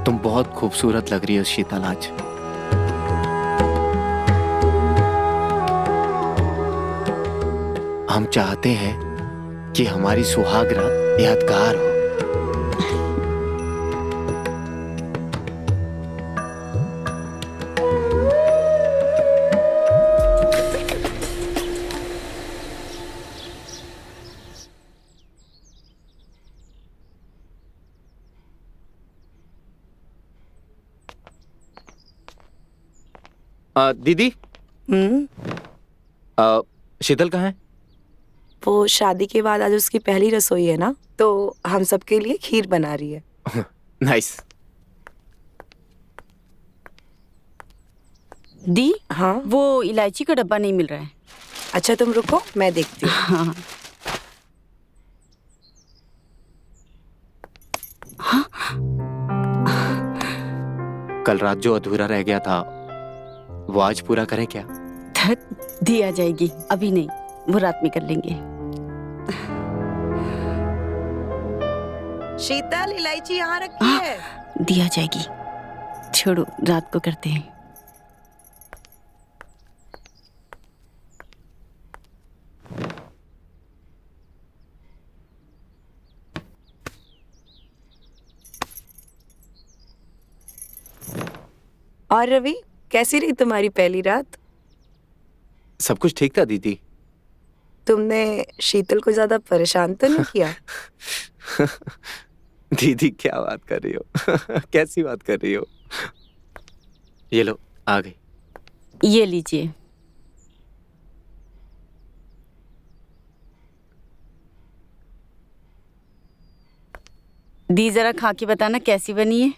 तुम बहुत खूबसूरत लग रही हो शीतल आज। हम चाहते हैं कि हमारी सुहाग रात यादगार हो। दीदी, शीतल कहाँ है? वो शादी के बाद आज उसकी पहली रसोई है ना, तो हम सबके लिए खीर बना रही है। नाइस। दी, हाँ, वो इलायची का डब्बा नहीं मिल रहा है। अच्छा तुम रुको, मैं देखती हूँ। हाँ। हाँ? कल रात जो अधूरा रह गया था वो आज पूरा करें क्या? दी आ जाएगी, अभी नहीं, वो रात में कर लेंगे। शीतल, इलायची यहाँ रखी है। दी आ जाएगी, छोड़ो, रात को करते हैं। और रवि, कैसी रही तुम्हारी पहली रात? सब कुछ ठीक था दीदी। तुमने शीतल को ज्यादा परेशान तो नहीं किया? दीदी क्या बात कर रही हो? कैसी बात कर रही हो? ये लो, आ गई। ये लीजिए। दी, जरा खा के बताना कैसी बनी है।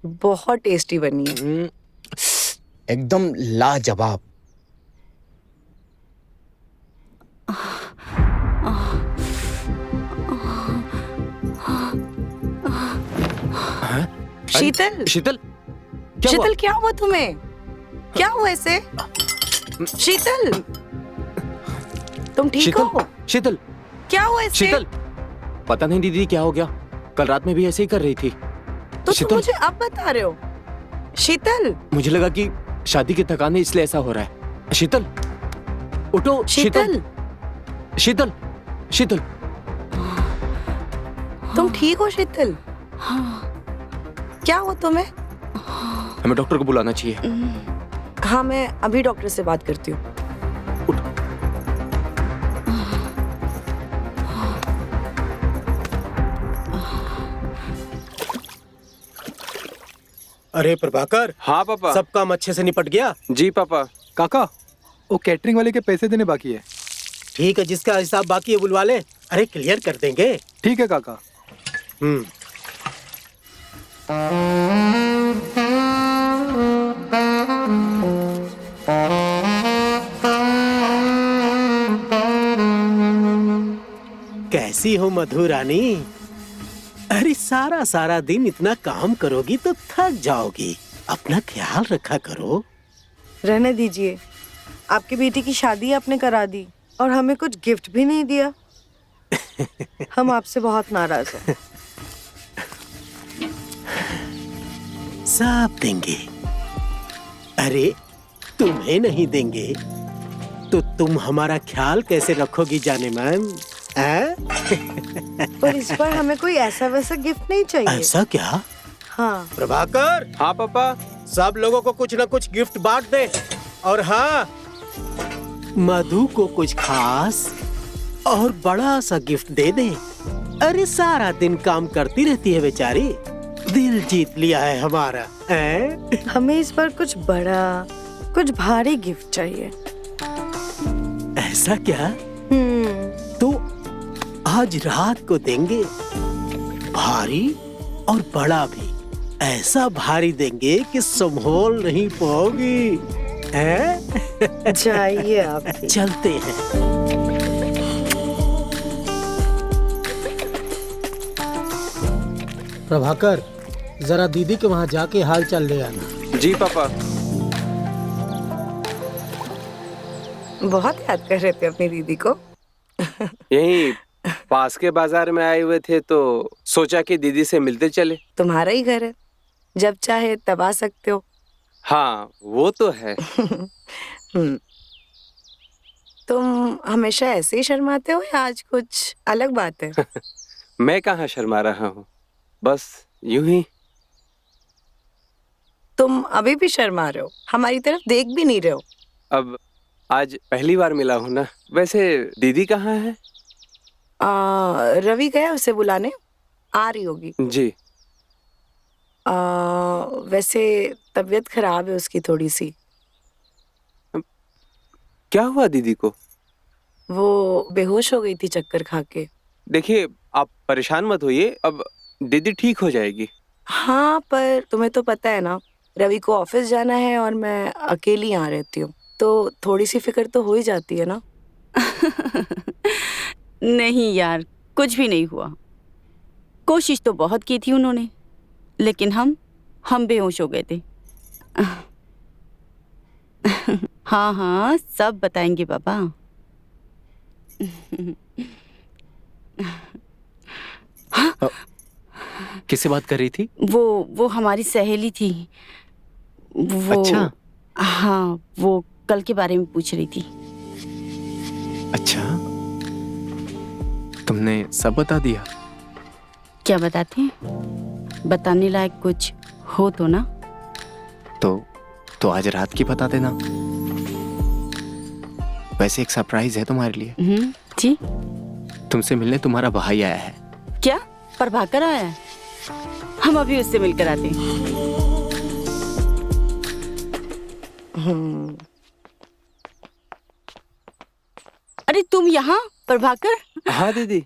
बहुत टेस्टी बनी है। एकदम लाजवाब। शीतल, शीतल, क्या शीतल हुआ? क्या हुआ तुम्हें? क्या हुआ ऐसे? शीतल, तुम ठीक शीतल, हो? शीतल, क्या हुआ ऐसे? शीतल, पता नहीं दीदी क्या हो गया। कल रात में भी ऐसे ही कर रही थी। तो शीतल, तुम मुझे अब बता रहे हो? शीतल, मुझे लगा कि शादी की थकान है इसलिए ऐसा हो रहा है। शीतल, उठो। शीतल, शीतल, शीतल, तुम ठीक हो शीतल? क्या हुआ तुम्हें? हमें डॉक्टर को बुलाना चाहिए। हाँ, मैं अभी डॉक्टर से बात करती हूँ। अरे प्रभाकर। हाँ पापा। सब काम अच्छे से निपट गया? जी पापा। काका, वो कैटरिंग वाले के पैसे देने बाकी है। ठीक है, जिसका हिसाब बाकी है बुलवा ले। अरे क्लियर कर देंगे। ठीक है काका। कैसी हो मधु रानी? अरे सारा सारा दिन इतना काम करोगी तो थक जाओगी। अपना ख्याल रखा करो। रहने दीजिए, आपकी बेटी की शादी आपने करा दी और हमें कुछ गिफ्ट भी नहीं दिया। हम आपसे बहुत नाराज हैं। सब देंगे। अरे तुम्हें नहीं देंगे तो तुम हमारा ख्याल कैसे रखोगी जाने मन? पर इस बार हमें कोई ऐसा वैसा गिफ्ट नहीं चाहिए। ऐसा क्या? हाँ प्रभाकर। हाँ पापा। सब लोगों को कुछ न कुछ गिफ्ट बांट दे। और हाँ, मधु को कुछ खास और बड़ा सा गिफ्ट दे दे। अरे सारा दिन काम करती रहती है बेचारी, दिल जीत लिया है हमारा। हमें इस बार कुछ बड़ा, कुछ भारी गिफ्ट चाहिए। ऐसा क्या? तो आज रात को देंगे, भारी और बड़ा भी। ऐसा भारी देंगे कि संभाल नहीं पाओगी। जाइए आप। चलते हैं। प्रभाकर, जरा दीदी के वहाँ जाके हाल चाल ले आना। जी पापा। बहुत याद कर रहे थे अपनी दीदी को। यही पास के बाजार में आए हुए थे तो सोचा कि दीदी से मिलते चले। तुम्हारा ही घर है, जब चाहे तब आ सकते हो। हाँ वो तो है। तुम हमेशा ऐसे ही शर्माते हो या आज कुछ अलग बात है? मैं कहाँ शर्मा रहा हूँ, बस यूं ही। तुम अभी भी शर्मा रहे हो, हमारी तरफ देख भी नहीं रहे हो। अब आज पहली बार मिला हूँ ना। वैसे दीदी कहाँ है? रवि गया उसे बुलाने, आ रही होगी। जी। वैसे तबीयत खराब है उसकी थोड़ी सी। क्या हुआ दीदी को? वो बेहोश हो गई थी चक्कर खा के। देखिए आप परेशान मत होइए, अब दीदी ठीक हो जाएगी। हाँ पर तुम्हें तो पता है ना, रवि को ऑफिस जाना है और मैं अकेली यहाँ रहती हूँ, तो थोड़ी सी फिक्र तो हो ही जाती है ना। नहीं यार, कुछ भी नहीं हुआ। कोशिश तो बहुत की थी उन्होंने, लेकिन हम बेहोश हो गए थे। हाँ हाँ सब बताएंगे बाबा। किससे बात कर रही थी? वो हमारी सहेली थी। वो अच्छा। हाँ, वो कल के बारे में पूछ रही थी। अच्छा, तुमने सब बता दिया? क्या बताते हैं? बताने लायक कुछ हो तो ना। तो आज रात की बता देना। वैसे एक सरप्राइज है तुम्हारे लिए। जी। तुमसे मिलने तुम्हारा भाई आया है। क्या प्रभाकर आया है? हम अभी उससे मिलकर आते हैं। अरे तुम यहाँ प्रभाकर? हाँ दीदी।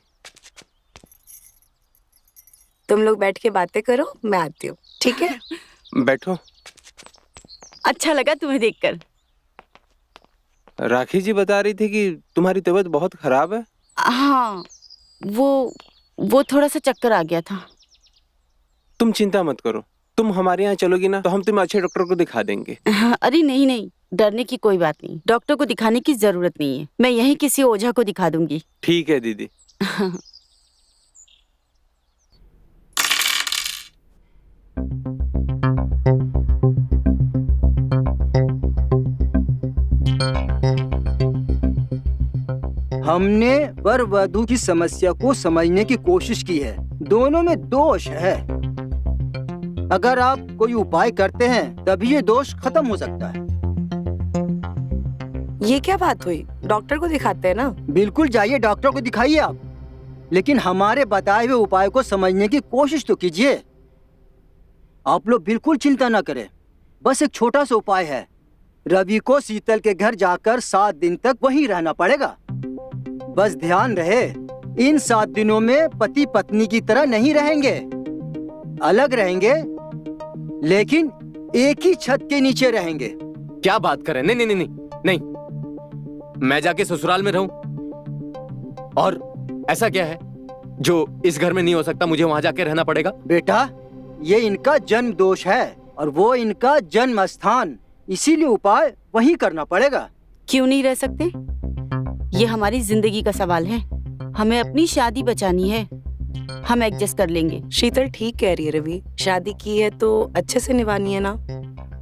तुम लोग बैठ के बातें करो, मैं आती हूँ, ठीक है? बैठो। अच्छा लगा तुम्हें देखकर। राखी जी बता रही थी कि तुम्हारी तबीयत बहुत खराब है। हाँ, वो थोड़ा सा चक्कर आ गया था। तुम चिंता मत करो, तुम हमारे यहाँ चलोगी ना तो हम तुम्हें अच्छे डॉक्टर को दिखा देंगे। हाँ, अरे नहीं, डरने की कोई बात नहीं। डॉक्टर को दिखाने की जरूरत नहीं है, मैं यहीं किसी ओझा को दिखा दूंगी। ठीक है दीदी। हमने वर वधू की समस्या को समझने की कोशिश की है। दोनों में दोष है। अगर आप कोई उपाय करते हैं तभी ये दोष खत्म हो सकता है। ये क्या बात हुई? डॉक्टर को दिखाते हैं ना। बिल्कुल जाइए, डॉक्टर को दिखाइए आप, लेकिन हमारे बताए हुए उपाय को समझने की कोशिश तो कीजिए। आप लोग बिल्कुल चिंता न करें, बस एक छोटा सा उपाय है। रवि को शीतल के घर जाकर 7 दिन तक वहीं रहना पड़ेगा। बस ध्यान रहे, इन 7 दिनों में पति पत्नी की तरह नहीं रहेंगे, अलग रहेंगे, लेकिन एक ही छत के नीचे रहेंगे। क्या बात कर रहे हैं? नहीं, मैं जाके ससुराल में रहूं? और ऐसा क्या है जो इस घर में नहीं हो सकता? मुझे वहां जाके रहना पड़ेगा? बेटा, ये इनका जन्म दोष है और वो इनका जन्म स्थान, इसीलिए उपाय वहीं करना पड़ेगा। क्यों नहीं रह सकते? ये हमारी जिंदगी का सवाल है, हमें अपनी शादी बचानी है, हम एडजस्ट कर लेंगे। शीतल ठीक कह रही है रवि, शादी की है तो अच्छे से निभानी है ना।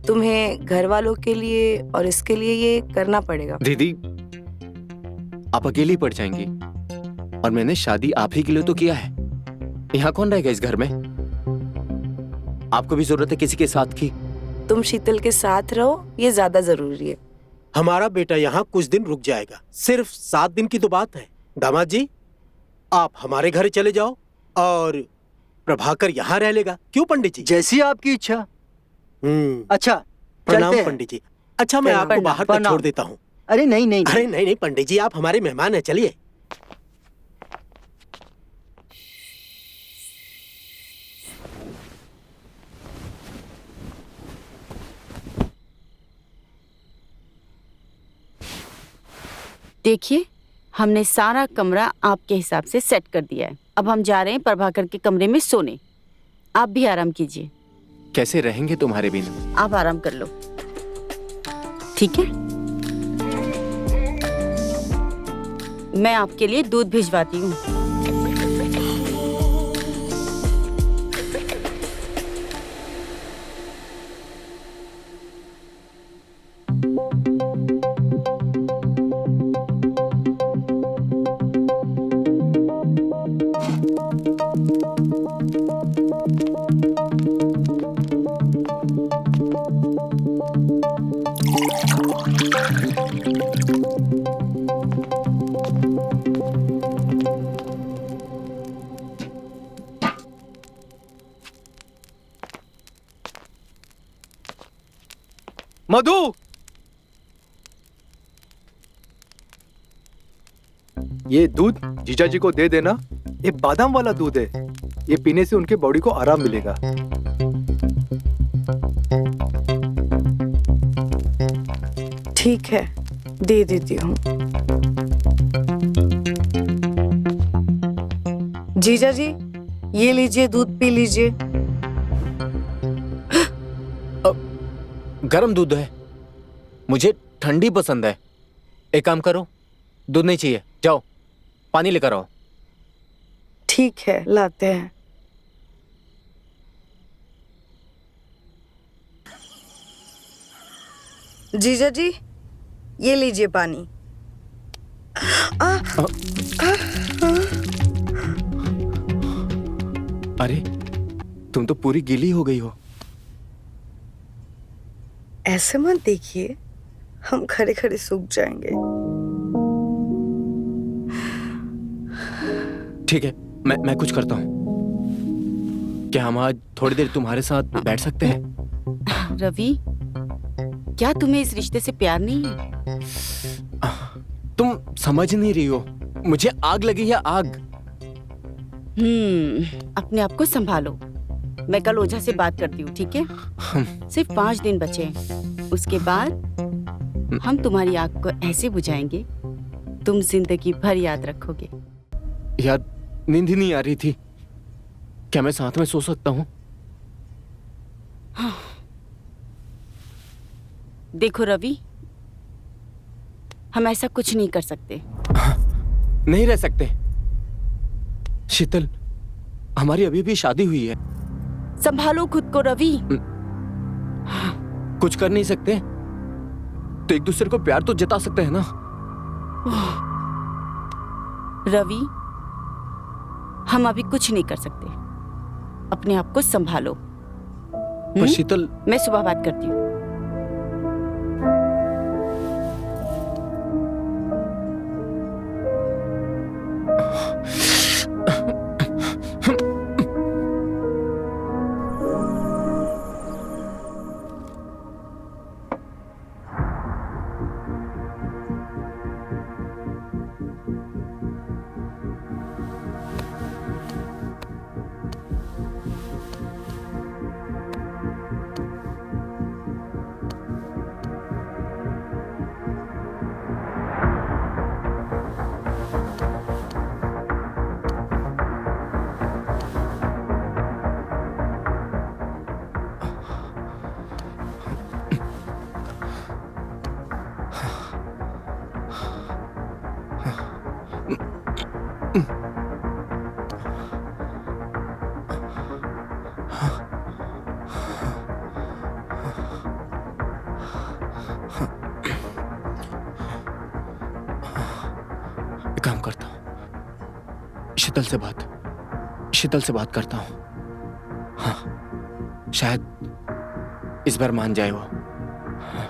तुम्हें घर वालों के लिए और इसके लिए ये करना पड़ेगा। दीदी, आप अकेली पड़ जाएंगी, और मैंने शादी आप ही के लिए तो किया है। यहाँ कौन रहेगा इस घर में? आपको भी जरूरत है किसी के साथ की। तुम शीतल के साथ रहो, ये ज्यादा जरूरी है। हमारा बेटा यहाँ कुछ दिन रुक जाएगा, सिर्फ 7 दिन की तो बात है। दामाद जी, आप हमारे घर चले जाओ और प्रभाकर यहाँ रह लेगा। क्यों पंडित जी? जैसी आपकी इच्छा। अच्छा, प्रणाम चलते हैं। पंडित जी। अच्छा, मैं आपको बाहर तक छोड़ देता हूँ। अरे नहीं, अरे नहीं पंडित जी, आप हमारे मेहमान हैं, चलिए। देखिए, हमने सारा कमरा आपके हिसाब से सेट कर दिया है। अब हम जा रहे हैं प्रभाकर के कमरे में सोने। आप भी आराम कीजिए। कैसे रहेंगे तुम्हारे बिना? आप आराम कर लो, ठीक है? मैं आपके लिए दूध भिजवाती हूँ। मधु, ये दूध जीजा जी को दे देना। ये बादाम वाला दूध है, ये पीने से उनके बॉडी को आराम मिलेगा। ठीक है, दे देती हूँ। जीजा जी, ये लीजिए, दूध पी लीजिए। गरम दूध है, मुझे ठंडी पसंद है। एक काम करो, दूध नहीं चाहिए, जाओ पानी लेकर आओ। ठीक है, लाते हैं। जीजा जी, ये लीजिए पानी। अरे तुम तो पूरी गीली हो गई हो। ऐसे मत देखिए, हम खड़े खड़े सूख जाएंगे। ठीक है, मैं कुछ करता हूँ। क्या हम आज थोड़ी देर तुम्हारे साथ बैठ सकते हैं? रवि, क्या तुम्हें इस रिश्ते से प्यार नहीं है? तुम समझ नहीं रही हो, मुझे आग लगी है, आग। अपने आप को संभालो। मैं कल ओझा से बात करती हूँ, ठीक है? सिर्फ 5 दिन बचे हैं। उसके बाद हम तुम्हारी आग को ऐसे बुझाएंगे, तुम जिंदगी भर याद रखोगे। यार, नींद ही नहीं आ रही थी। क्या मैं साथ में सो सकता हूँ? देखो रवि, हम ऐसा कुछ नहीं कर सकते। नहीं रह सकते। शीतल, हमारी अभी भी शादी हुई है। संभालो खुद को रवि। कुछ कर नहीं सकते तो एक दूसरे को प्यार तो जता सकते हैं ना। रवि, हम अभी कुछ नहीं कर सकते। अपने आप को संभालो। पर शीतल, मैं सुबह बात करती हूँ। काम करता हूँ, शीतल से बात करता हूँ। हाँ, शायद इस बार मान जाए वो। हाँ।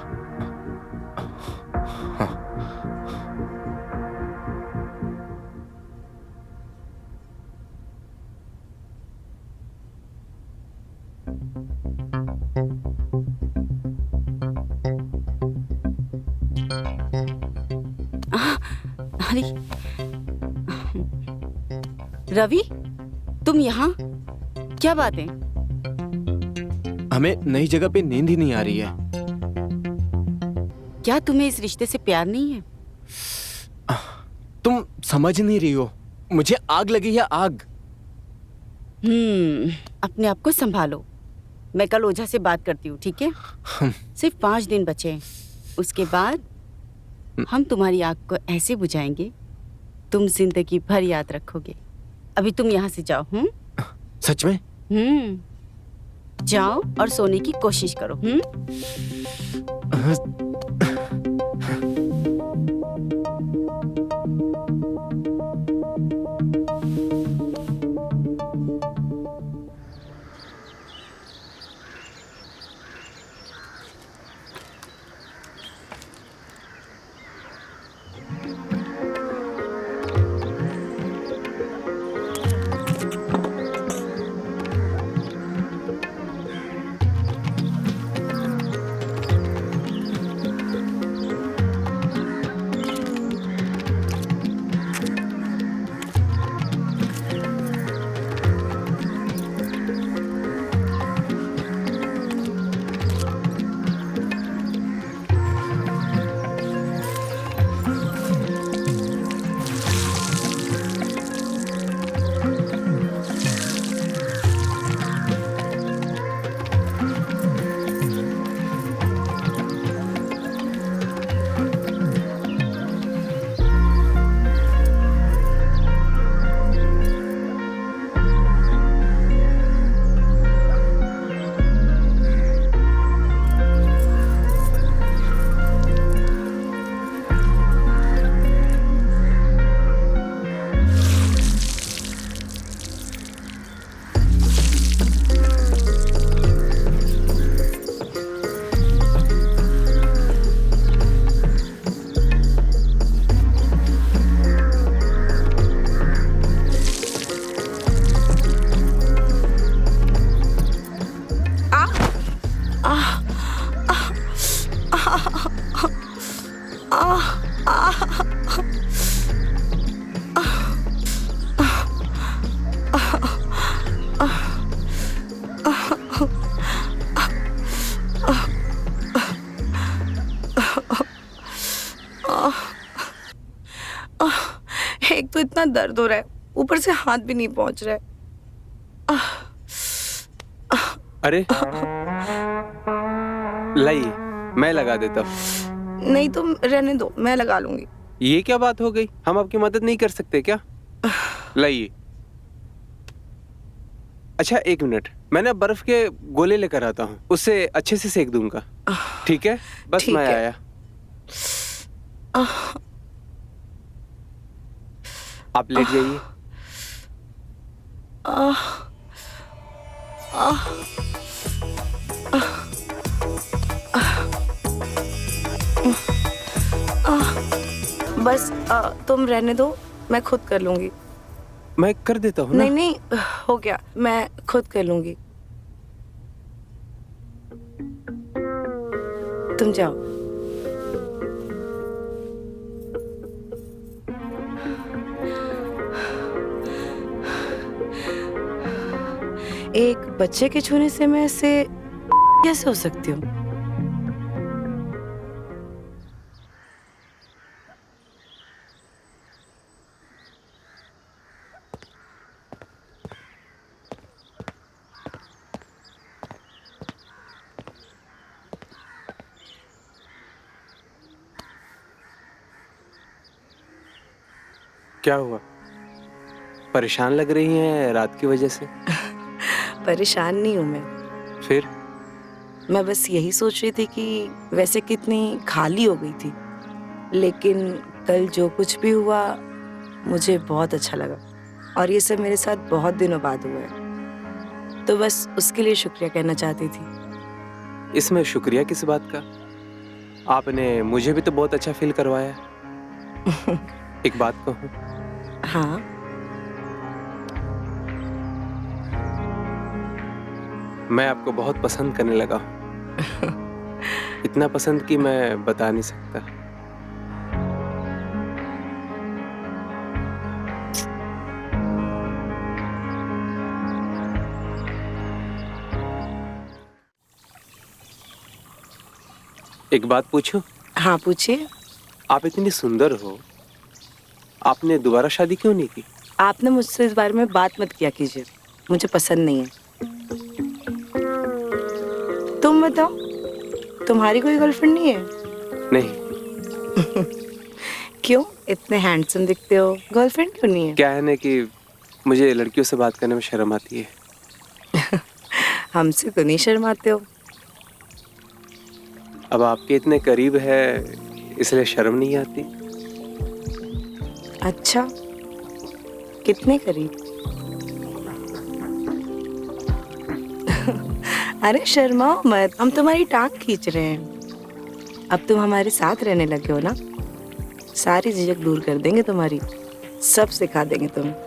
अरे रवि, तुम यहाँ? क्या बात है? हमें नई जगह पे नींद ही नहीं आ रही है। क्या तुम्हें इस रिश्ते से प्यार नहीं है? तुम समझ नहीं रही हो, मुझे आग लगी है, आग। अपने आप को संभालो। मैं कल ओझा से बात करती हूँ, ठीक है? सिर्फ 5 दिन बचे हैं। उसके बाद हम तुम्हारी आग को ऐसे बुझाएंगे, तुम जिंदगी भर याद रखोगे। अभी तुम यहाँ से जाओ। सच में? जाओ और सोने की कोशिश करो। एक तो इतना दर्द हो रहा है, ऊपर से हाथ भी नहीं पहुंच रहा है। अरे लाइए, मैं लगा देता हूँ। नहीं, तुम रहने दो, मैं लगा लूंगी। ये क्या बात हो गई? हम आपकी मदद नहीं कर सकते क्या? लाइए। अच्छा, 1 मिनट, मैं ना बर्फ के गोले लेकर आता हूँ, उससे अच्छे से सेक दूंगा। ठीक है, बस ठीक मैं है। आया। आप लेट जाइए। बस तुम रहने दो, मैं खुद कर लूंगी। मैं कर देता हूँ ना। नहीं नहीं, हो गया, मैं खुद कर लूंगी। तुम जाओ। एक बच्चे के छूने से मैं ऐसे कैसे हो सकती हूँ? क्या हुआ? परेशान लग रही हैं रात की वजह से? परेशान नहीं हूँ मैं। फिर? मैं बस यही सोच रही थी कि वैसे कितनी खाली हो गई थी, लेकिन कल जो कुछ भी हुआ मुझे बहुत अच्छा लगा, और ये सब मेरे साथ बहुत दिनों बाद हुआ है, तो बस उसके लिए शुक्रिया कहना चाहती थी। इसमें शुक्रिया किस बात का? आपने मुझे भी तो बहुत अच्छा फील करवाया। एक बात कहूँ? हाँ। मैं आपको बहुत पसंद करने लगा हूँ। इतना पसंद कि मैं बता नहीं सकता। एक बात पूछूं? हाँ, पूछिए। आप इतनी सुंदर हो, आपने दोबारा शादी क्यों नहीं की? आपने मुझसे इस बारे में बात मत किया कीजिए, मुझे पसंद नहीं है। तुम बताओ, तुम्हारी कोई गर्लफ्रेंड नहीं है? नहीं। क्यों? इतने हैंडसम दिखते हो, गर्लफ्रेंड क्यों नहीं है? क्या है ना कि मुझे लड़कियों से बात करने में शर्म आती है। हमसे तो नहीं शर्माते हो। अब आपके इतने करीब है, इसलिए शर्म नहीं आती। अच्छा, कितने करीब? अरे शर्माओ मत, हम तुम्हारी टांग खींच रहे हैं। अब तुम हमारे साथ रहने लगे हो ना, सारी झिझक दूर कर देंगे तुम्हारी, सब सिखा देंगे तुम्हें।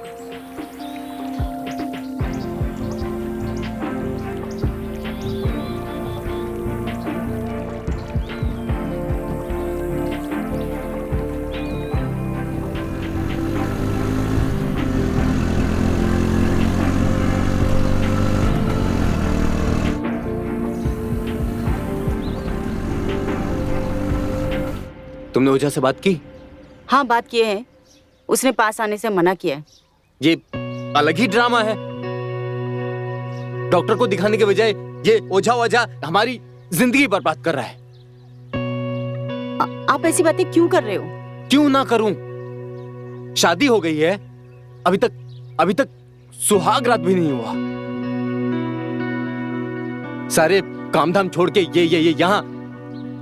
तुमने ओझा से बात की? हाँ, बात किए हैं। उसने पास आने से मना किया है। ये अलग ही ड्रामा है। डॉक्टर को दिखाने के बजाय ये ओझा ओझा हमारी जिंदगी बर्बाद कर रहा है। आप ऐसी बातें क्यों कर रहे हो? क्यों ना करूं? शादी हो गई है, अभी तक सुहाग रात भी नहीं हुआ। सारे काम धाम छोड़ के ये यहाँ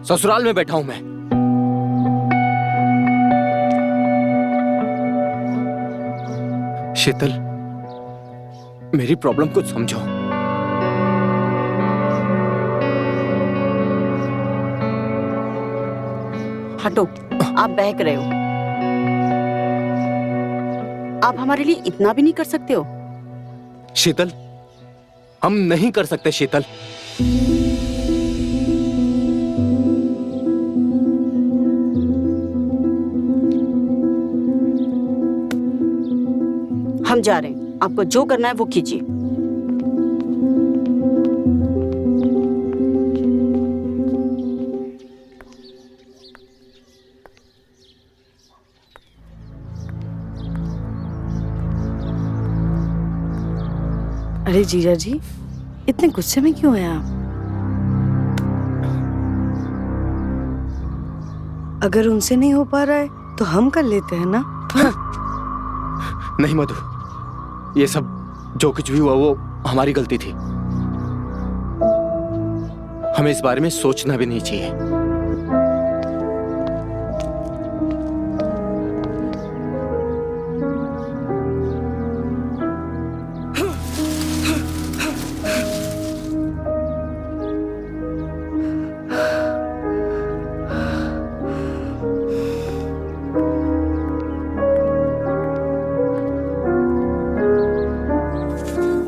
ससुराल में बैठा हूं मैं। शीतल, मेरी प्रॉब्लम कुछ समझो। हटो, आप बहक रहे हो। आप हमारे लिए इतना भी नहीं कर सकते हो? शीतल, हम नहीं कर सकते शीतल। हम जा रहे हैं, आपको जो करना है वो कीजिए। अरे जीजा जी, इतने गुस्से में क्यों हैं आप? अगर उनसे नहीं हो पा रहा है तो हम कर लेते हैं ना। नहीं मधु, ये सब जो कुछ भी हुआ वो हमारी गलती थी। हमें इस बारे में सोचना भी नहीं चाहिए।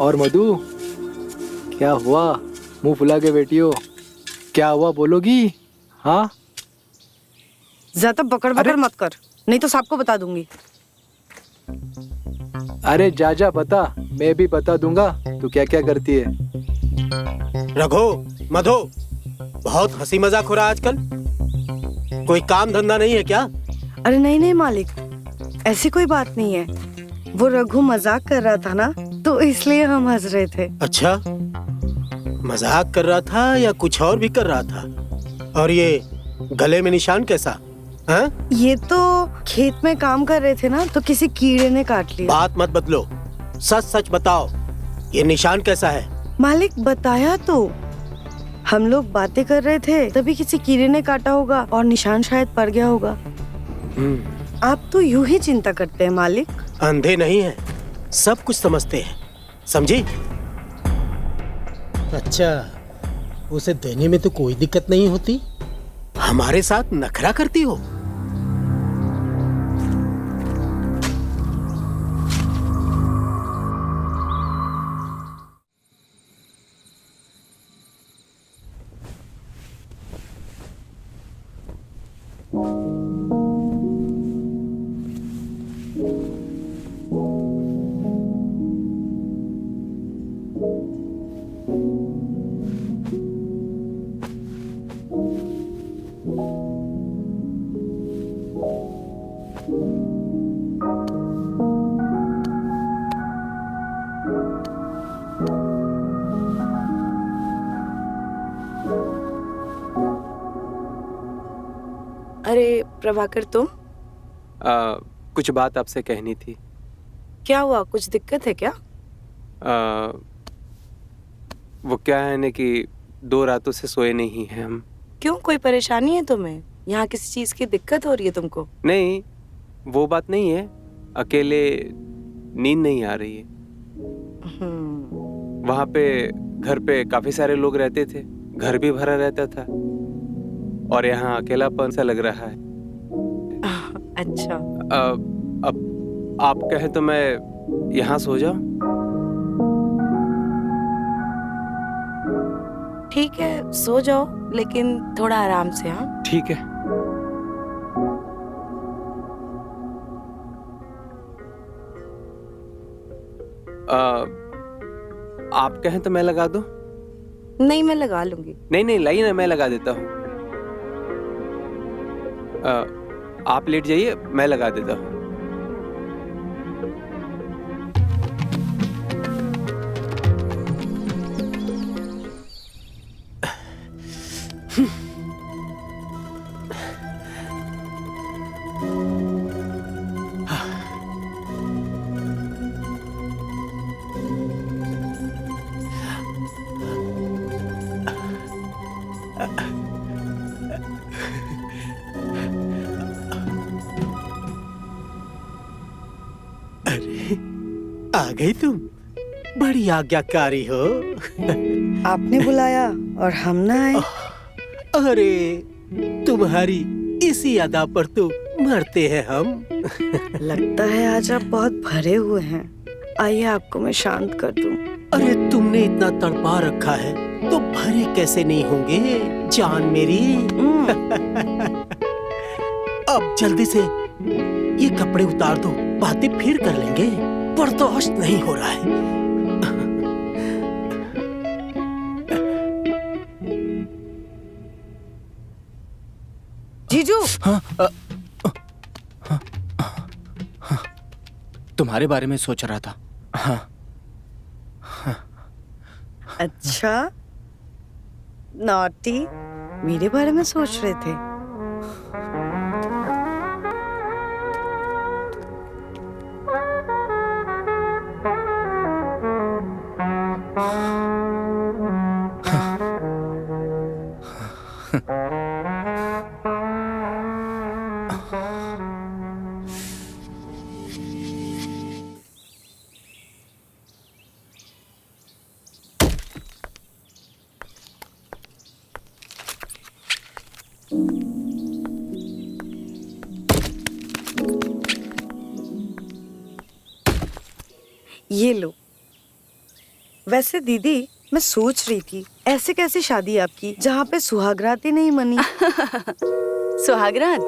और मधु, क्या हुआ? मुंह फुला के बैठी हो, क्या हुआ बोलोगी? हाँ, ज्यादा बकड़ बकड़ मत कर, नहीं तो सबको बता दूंगी। अरे जा जा बता, मैं भी बता दूंगा तू क्या क्या करती है। रघु, मधु, बहुत हंसी मजाक हो रहा है आजकल। कोई काम धंधा नहीं है क्या? अरे नहीं नहीं मालिक, ऐसी कोई बात नहीं है। वो रघु मजाक कर रहा था ना, तो इसलिए हम हंस रहे थे। अच्छा, मजाक कर रहा था या कुछ और भी कर रहा था? और ये गले में निशान कैसा? हाँ? ये तो खेत में काम कर रहे थे ना, तो किसी कीड़े ने काट लिया। बात मत बदलो, सच सच बताओ, ये निशान कैसा है? मालिक बताया तो, हम लोग बातें कर रहे थे तभी किसी कीड़े ने काटा होगा और निशान शायद पड़ गया होगा। आप तो यूं ही चिंता करते हैं मालिक। अंधे नहीं है, सब कुछ समझते हैं, समझी? अच्छा, उसे देने में तो कोई दिक्कत नहीं होती? हमारे साथ नखरा करती हो? अरे प्रभाकर, तुम? कुछ बात आपसे कहनी थी। क्या हुआ, कुछ दिक्कत है क्या? वो क्या है ना कि 2 रातों से सोए नहीं हैं हम। क्यों, कोई परेशानी है तुम्हें? यहाँ किसी चीज की दिक्कत हो रही है तुमको? नहीं, वो बात नहीं है, अकेले नींद नहीं आ रही है। वहाँ पे घर पे काफी सारे लोग रहते थे, घर भी भरा रहता था, और यहाँ अकेलापन सा लग रहा है। अच्छा, अब आप कहे तो मैं यहाँ सो जाऊं? ठीक है, सो जाओ, लेकिन थोड़ा आराम से। हाँ ठीक है। आप कहें तो मैं लगा दूं? नहीं, मैं लगा लूंगी। नहीं नहीं, लाइए ना, मैं लगा देता हूँ। आप लेट जाइए, मैं लगा देता हूँ। आ गई तुम, बड़ी आज्ञाकारी हो। आपने बुलाया और हम ना आए? अरे तुम्हारी इसी अदा पर तो मरते हैं हम। लगता है आज आप बहुत भरे हुए हैं। आइए आपको मैं शांत कर दूं। अरे तुमने इतना तड़पा रखा है तो भरे कैसे नहीं होंगे जान मेरी। अब जल्दी से ये कपड़े उतार दो, बातें फिर कर लेंगे, बर्दाश्त नहीं हो रहा है। जीजू, तुम्हारे बारे में सोच रहा था। हाँ, अच्छा, नॉटी, मेरे बारे में सोच रहे थे। ये लो। वैसे दीदी, मैं सोच रही थी ऐसे कैसी शादी आपकी जहाँ पे सुहागरात ही नहीं मनी। सुहागरात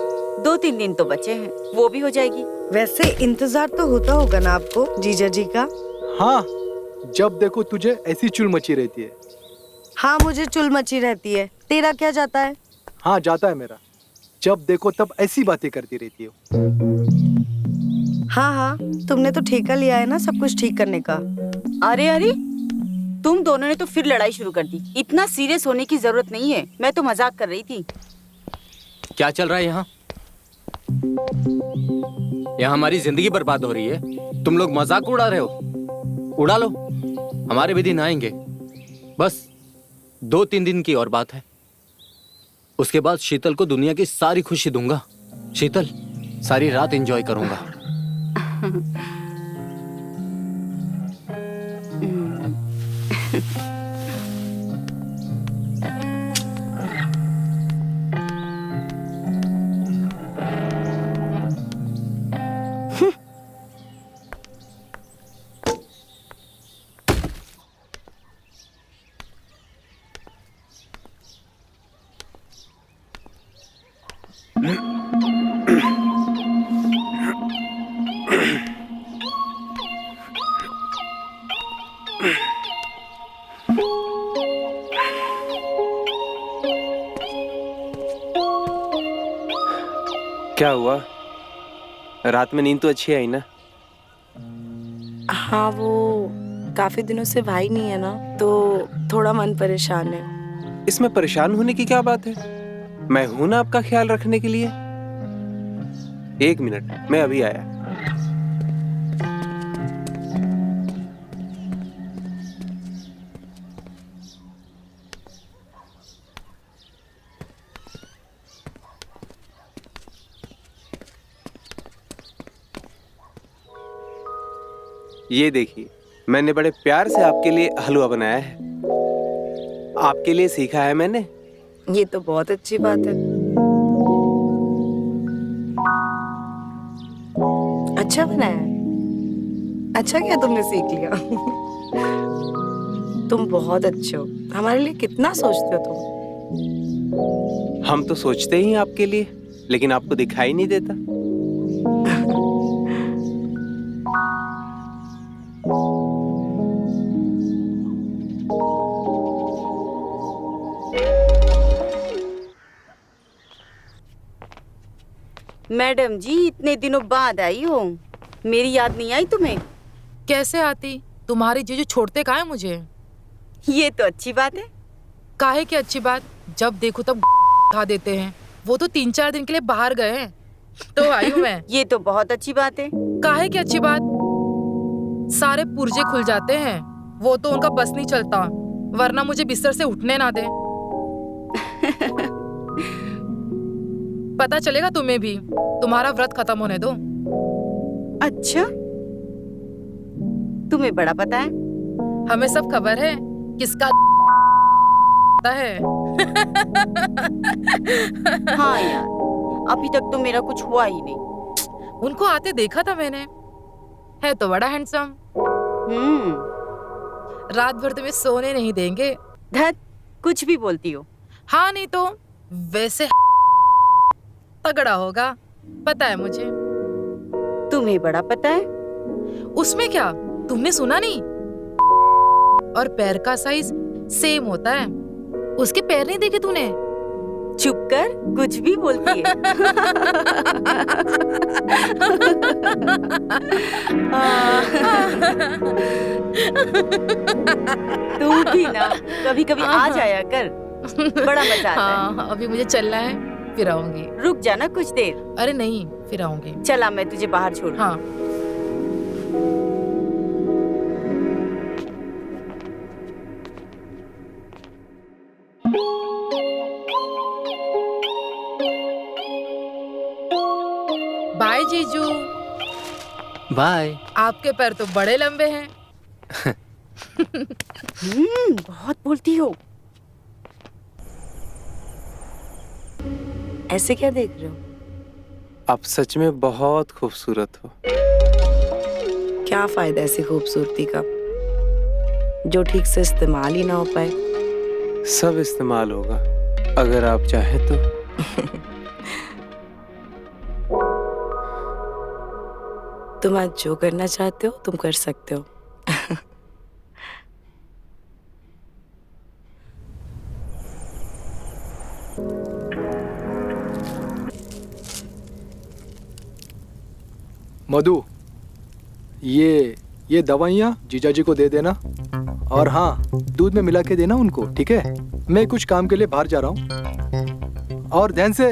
2-3 दिन तो बचे हैं, वो भी हो जाएगी। वैसे इंतजार तो होता होगा ना आपको जीजा जी का? हाँ, जब देखो तुझे ऐसी चुल मची रहती है। हाँ, मुझे चुल मची रहती है। तेरा क्या जाता है? हाँ, जाता है मेरा। जब देखो तब ऐसी बातें करती रहती हो। हाँ हाँ, तुमने तो ठेका लिया है ना सब कुछ ठीक करने का। अरे अरे, तुम दोनों ने तो फिर लड़ाई शुरू कर दी। इतना सीरियस होने की जरूरत नहीं है, मैं तो मजाक कर रही थी। क्या चल रहा है यहाँ? यहाँ हमारी जिंदगी बर्बाद हो रही है, तुम लोग मजाक उड़ा रहे हो। उड़ा लो, हमारे भी दिन आएंगे। बस 2-3 दिन की और बात है। उसके बाद शीतल को दुनिया की सारी खुशी दूंगा। शीतल, सारी रात एंजॉय करूंगा। क्या हुआ? रात में नींद तो अच्छी आई ना? हाँ, वो काफी दिनों से भाई नहीं है ना, तो थोड़ा मन परेशान है। इसमें परेशान होने की क्या बात है? मैं हूं ना आपका ख्याल रखने के लिए। 1 मिनट, मैं अभी आया। ये देखिए, मैंने बड़े प्यार से आपके लिए हलवा बनाया है। आपके लिए सीखा है मैंने। ये तो बहुत अच्छी बात है। अच्छा बनाया है। अच्छा क्या तुमने सीख लिया। तुम बहुत अच्छे हो, हमारे लिए कितना सोचते हो तुम। हम तो सोचते ही हैं आपके लिए, लेकिन आपको दिखाई नहीं देता। मैडम जी, इतने दिनों बाद आई हो, मेरी याद नहीं आई तुम्हें? कैसे आती? तुम्हारी जीजू छोड़ते काहे मुझे? ये तो अच्छी बात है। काहे की अच्छी बात? जब देखो तब उठा देते हैं। वो तो 3-4 दिन के लिए बाहर गए हैं, तो आई हूँ मैं। ये तो बहुत अच्छी बात है। काहे की अच्छी बात? सारे पुर्जे खुल जाते हैं, वो तो उनका बस नहीं चलता, वरना मुझे बिस्तर से उठने ना दे। पता चलेगा तुम्हें भी, तुम्हारा व्रत खत्म होने दो। अच्छा, तुम्हें बड़ा पता है? हमें सब खबर है किसका है। हाँ यार, अभी तक तो मेरा कुछ हुआ ही नहीं। उनको आते देखा था मैंने, है तो बड़ा हैंडसम। रात भर तुम्हें सोने नहीं देंगे। धत, कुछ भी बोलती हो। हाँ नहीं तो, वैसे तगड़ा होगा, पता है मुझे। तुम्हें बड़ा पता है? उसमें क्या, तुमने सुना नहीं? और पैर का साइज सेम होता है। उसके पैर नहीं देखे तूने? चुप कर, कुछ भी बोलती है। तुम तू भी ना कभी कभी आ जाया कर, बड़ा मजा आता है। हाँ, अभी मुझे चलना है, फिर आऊंगी। रुक जाना कुछ देर। अरे नहीं, फिर आऊंगी। चला मैं तुझे बाहर छोड़। हाँ। बाय जीजू। बाय। आपके पैर तो बड़े लंबे हैं। बहुत बोलती हो। ऐसे क्या देख रहे हो? आप सच में बहुत खूबसूरत हो। क्या फायदा ऐसी खूबसूरती का जो ठीक से इस्तेमाल ही ना हो पाए। सब इस्तेमाल होगा अगर आप चाहे तो। तुम आज जो करना चाहते हो तुम कर सकते हो। मधु, ये दवाइयाँ जीजाजी को दे देना, और हाँ, दूध में मिला के देना उनको, ठीक है? मैं कुछ काम के लिए बाहर जा रहा हूँ। और ध्यान से,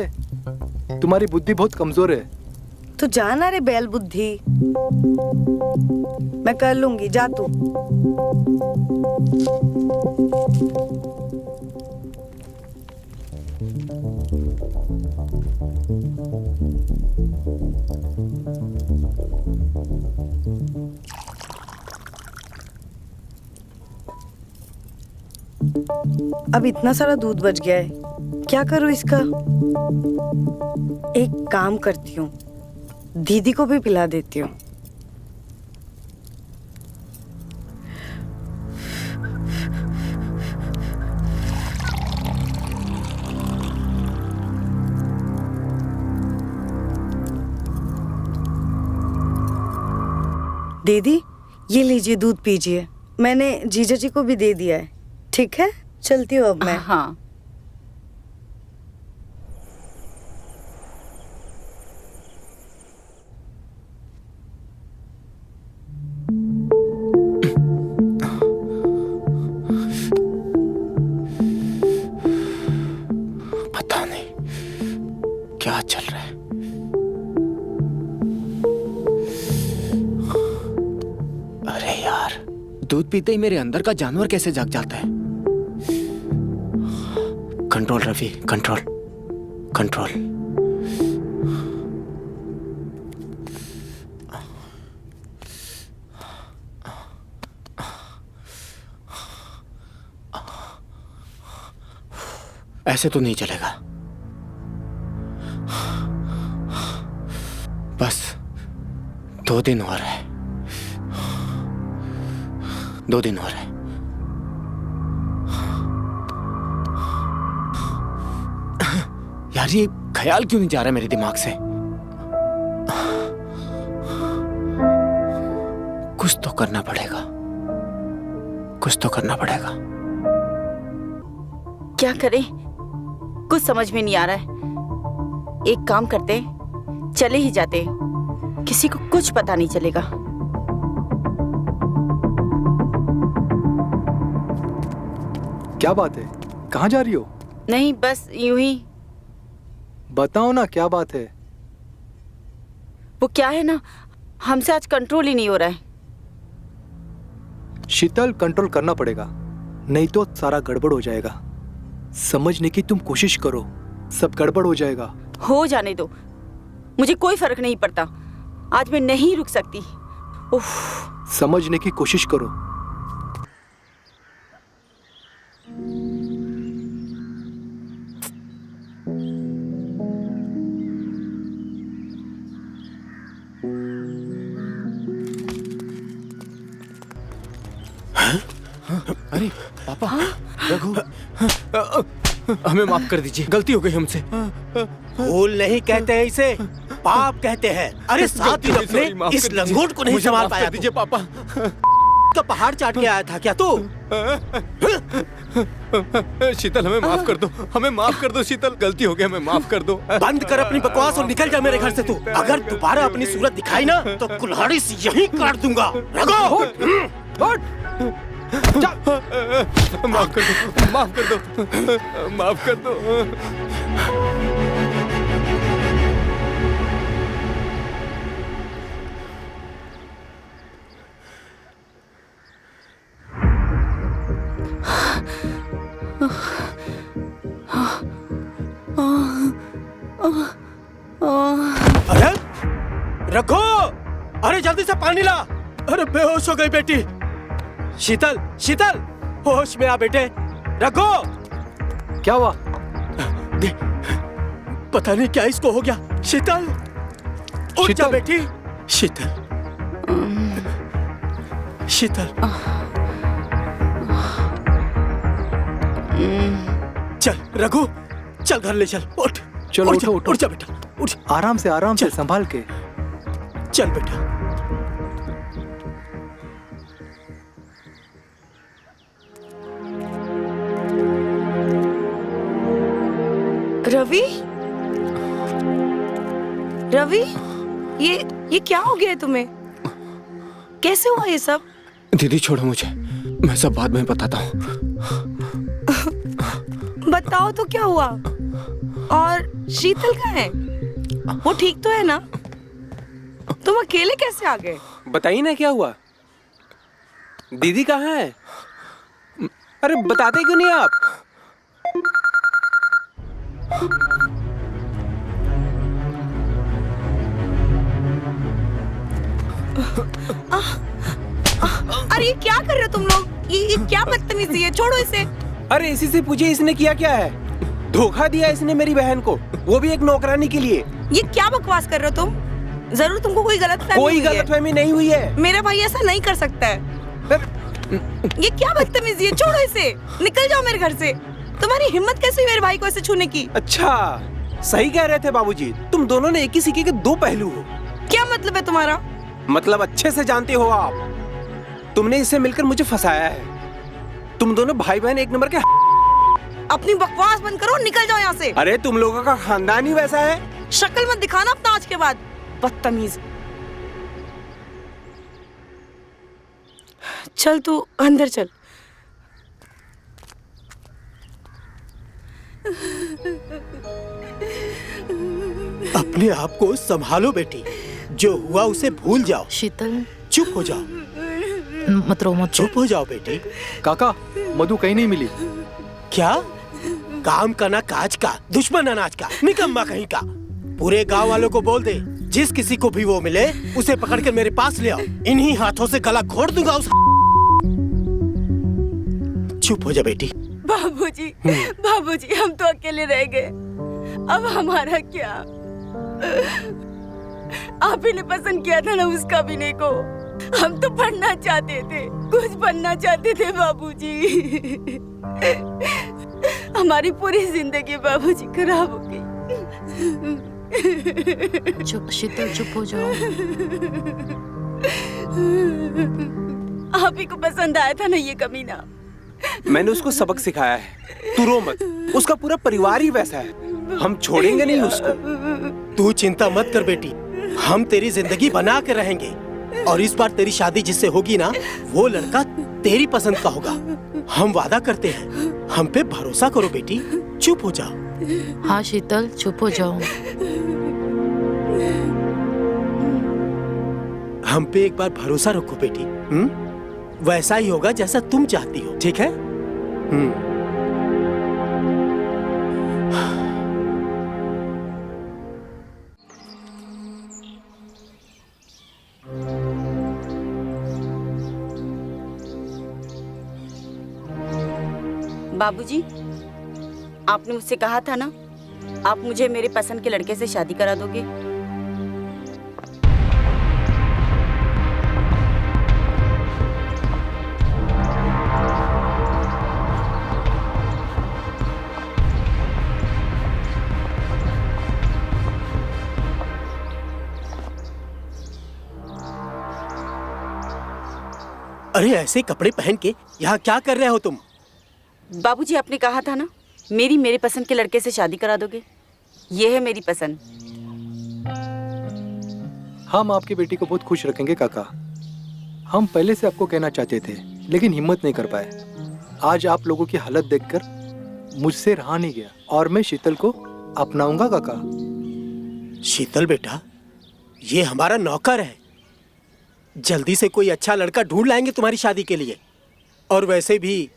तुम्हारी बुद्धि बहुत कमजोर है। तो जाना रे बैल बुद्धि, मैं कर लूंगी, जा तू। अब इतना सारा दूध बच गया है, क्या करूं इसका? एक काम करती हूँ, दीदी को भी पिला देती हूँ। दीदी, ये लीजिए, दूध पीजिए। मैंने जीजा जी को भी दे दिया है। ठीक है, चलती हूँ अब मैं। हाँ। पता नहीं क्या चल रहा है। अरे यार, दूध पीते ही मेरे अंदर का जानवर कैसे जाग जाता है। Control Ravi, control control. ऐसे तो नहीं चलेगा। बस 2 दिन और है, 2 दिन और है। यार, ये ख्याल क्यों नहीं जा रहा मेरे दिमाग से? कुछ तो करना पड़ेगा, कुछ तो करना पड़ेगा। क्या करें, कुछ समझ में नहीं आ रहा है। एक काम करते, चले ही जाते, किसी को कुछ पता नहीं चलेगा। क्या बात है, कहाँ जा रही हो? नहीं, बस यूं ही। बताओ ना, क्या बात है? वो क्या है ना, हमसे आज कंट्रोल ही नहीं हो रहा है। शीतल, कंट्रोल करना पड़ेगा, नहीं तो सारा गड़बड़ हो जाएगा। समझने की तुम कोशिश करो, सब गड़बड़ हो जाएगा। हो जाने दो, मुझे कोई फर्क नहीं पड़ता। आज मैं नहीं रुक सकती। उफ। समझने की कोशिश करो। अरे पापा, रघु, हमें माफ कर दीजिए, गलती हो गई हमसे। भूल नहीं कहते हैं इसे, पाप कहते हैं। अरे 7 दिन अपने इस लंगोट को नहीं संभाल पाया। दीजिए पापा। तो पहाड़ चाट के आया था क्या तू? शीतल, हमें माफ कर दो, हमें माफ कर दो शीतल, गलती हो गई, हमें माफ कर दो। बंद कर अपनी बकवास और निकल जा मेरे घर से तू। अगर दोबारा अपनी सूरत दिखाई ना तो कुल्हाड़ी से यहीं काट दूंगा। रघु! माफ कर दो, माफ कर दो, माफ कर दो। अरे रखो, अरे जल्दी से पानी ला। अरे बेहोश हो गई बेटी। शीतल, शीतल, होश में आ बेटे। रखो। क्या हुआ? पता नहीं क्या इसको हो गया। शीतल, उठ जा बेटी। शीतल, शीतल, चल रघु, चल घर ले चल। उठ, चलो उठो उठो। उठ जा बेटा, उठ। आराम से संभाल के। चल बेटा। रवि, रवि, ये क्या हो गया है तुम्हें? कैसे हुआ ये सब? दीदी छोड़ो मुझे, मैं सब बाद में बताता हूँ। बताओ तो क्या हुआ? और शीतल कहाँ है? वो ठीक तो है ना? तुम अकेले कैसे आ गए? बताइए ना क्या हुआ। दीदी कहाँ है? अरे बताते क्यों नहीं आप? अरे ये क्या कर रहे हो तुम लोग? ये क्या बदतमीजी है? छोड़ो इसे। अरे इसी से पूछिए इसने किया क्या है। धोखा दिया इसने मेरी बहन को, वो भी एक नौकरानी के लिए। ये क्या बकवास कर रहे हो तुम? जरूर तुमको कोई गलतफहमी हुई है। कोई गलतफहमी नहीं हुई है। मेरा भाई ऐसा नहीं कर सकता है। ये क्या बदतमीजी है? छोड़ो इसे, निकल जाओ मेरे घर से। तुम्हारी हिम्मत कैसे हुई मेरे भाई को ऐसे छूने की? अच्छा, सही कह रहे थे बाबूजी, तुम दोनों ने एक ही सिक्के के दो पहलू हो। क्या मतलब है तुम्हारा? मतलब अच्छे से जानते हो आप। तुमने इससे मिलकर मुझे फंसाया है। तुम दोनों भाई बहन एक नंबर के। अपनी बकवास बंद करो, निकल जाओ यहाँ से। अरे तुम लोगों का खानदान ही वैसा है। शक्ल मत दिखाना अपना आज के बाद, बदतमीज। चल तू अंदर चल। अपने आप को संभालो बेटी, जो हुआ उसे भूल जाओ। शीतल, चुप हो जाओ, मत रो, मत। चुप हो जाओ बेटी। काका, मधु कहीं नहीं मिली। क्या? काम का ना काज का, दुश्मन अनाज का, निकम्मा कहीं का। पूरे गांव वालों को बोल दे, जिस किसी को भी वो मिले उसे पकड़ कर मेरे पास ले आओ। इन्हीं हाथों से गला घोट दूंगा उस। चुप हो जा बेटी। बाबूजी, बाबूजी, हम तो अकेले रह गए, अब हमारा क्या? आप ही ने पसंद किया था ना उस कमीने को। हम तो पढ़ना चाहते थे, कुछ बनना चाहते थे बाबूजी। हमारी पूरी जिंदगी बाबूजी खराब हो गई। चुप शीतल, चुप हो जाओ। आप ही को पसंद आया था ना ये कमीना। मैंने उसको सबक सिखाया है, तू रो मत। उसका पूरा परिवार ही वैसा है, हम छोड़ेंगे नहीं उसको। तू चिंता मत कर बेटी, हम तेरी जिंदगी बना के रहेंगे। और इस बार तेरी शादी जिससे होगी ना, वो लड़का तेरी पसंद का होगा। हम वादा करते हैं, हम पे भरोसा करो बेटी। चुप हो जाओ। हाँ शीतल, चुप हो जाओ। हम पे एक बार भरोसा रखो बेटी। वैसा ही होगा जैसा तुम चाहती हो, ठीक है? बाबूजी, आपने मुझसे कहा था ना, आप मुझे मेरे पसंद के लड़के से शादी करा दोगे। अरे ऐसे कपड़े पहन के यहाँ क्या कर रहे हो तुम? बाबूजी, आपने कहा था ना, मेरे पसंद के लड़के से शादी करा दोगे। ये है मेरी पसंद। हम आपकी बेटी को बहुत खुश रखेंगे काका। हम पहले से आपको कहना चाहते थे लेकिन हिम्मत नहीं कर पाए। आज आप लोगों की हालत देखकर मुझसे रहा नहीं गया और मैं शीतल को अपनाऊंगा काका। शीतल बेटा, ये हमारा नौकर है। जल्दी से कोई अच्छा लड़का ढूंढ लाएंगे तुम्हारी शादी के लिए। और वैसे भी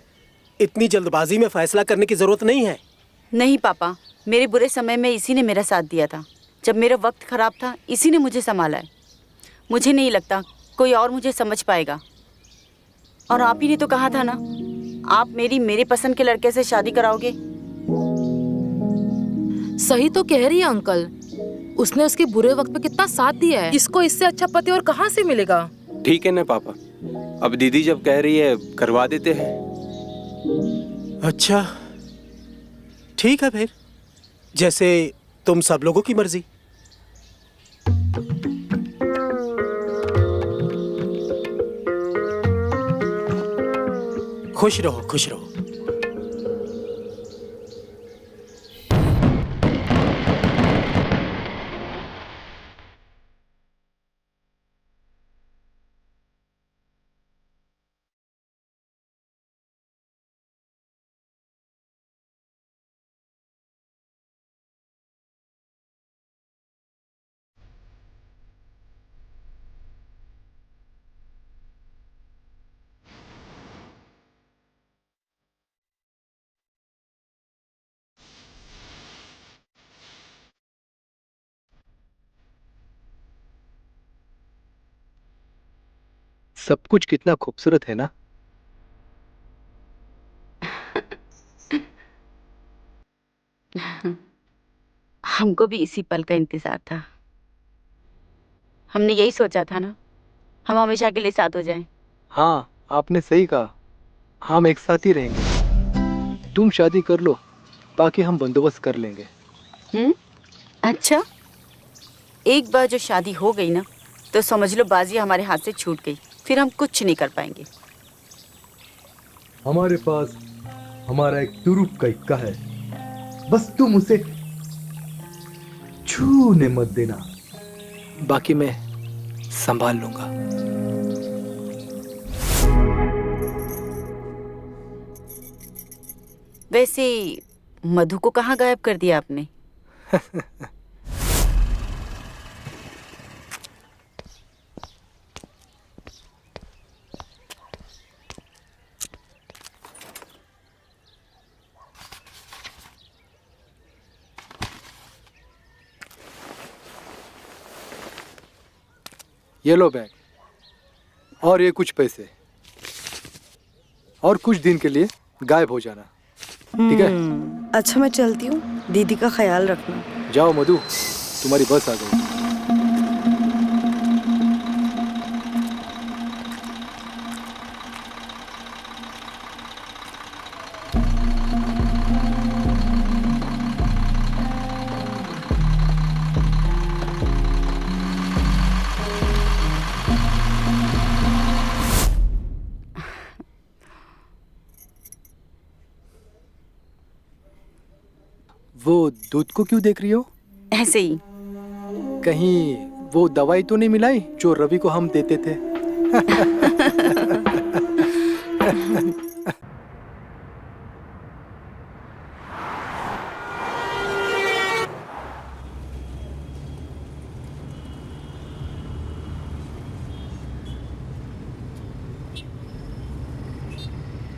इतनी जल्दबाजी में फैसला करने की जरूरत नहीं है। नहीं पापा, मेरे बुरे समय में इसी ने मेरा साथ दिया था। जब मेरा वक्त खराब था इसी ने मुझे संभाला है। मुझे नहीं लगता कोई और मुझे समझ पाएगा। और आप ही ने तो कहा था ना, आप मेरे पसंद के लड़के से शादी कराओगे। सही तो कह रही है अंकल, उसने उसके बुरे वक्त में कितना साथ दिया है। इसको इससे अच्छा पति और कहाँ से मिलेगा। ठीक है ना पापा, अब दीदी जब कह रही है करवा देते हैं। अच्छा ठीक है फिर, जैसे तुम सब लोगों की मर्जी। खुश रहो, खुश रहो। सब कुछ कितना खूबसूरत है ना। हमको भी इसी पल का इंतजार था। हमने यही सोचा था ना, हम हमेशा के लिए साथ हो जाएं। हाँ, आपने सही कहा, हम एक साथ ही रहेंगे। तुम शादी कर लो, बाकी हम बंदोबस्त कर लेंगे। अच्छा, एक बार जो शादी हो गई ना, तो समझ लो बाजी हमारे हाथ से छूट गई। फिर हम कुछ नहीं कर पाएंगे। हमारे पास हमारा एक तुरुप का इक्का है, बस तुम उसे छूने मत देना, बाकी मैं संभाल लूंगा। वैसे मधु को कहाँ गायब कर दिया आपने? ये लो बैग और ये कुछ पैसे, और कुछ दिन के लिए गायब हो जाना, ठीक है? अच्छा मैं चलती हूँ, दीदी का ख्याल रखना। जाओ मधु, तुम्हारी बस आ गई। वो दूध को क्यों देख रही हो? ऐसे ही। कहीं वो दवाई तो नहीं मिलाई जो रवि को हम देते थे?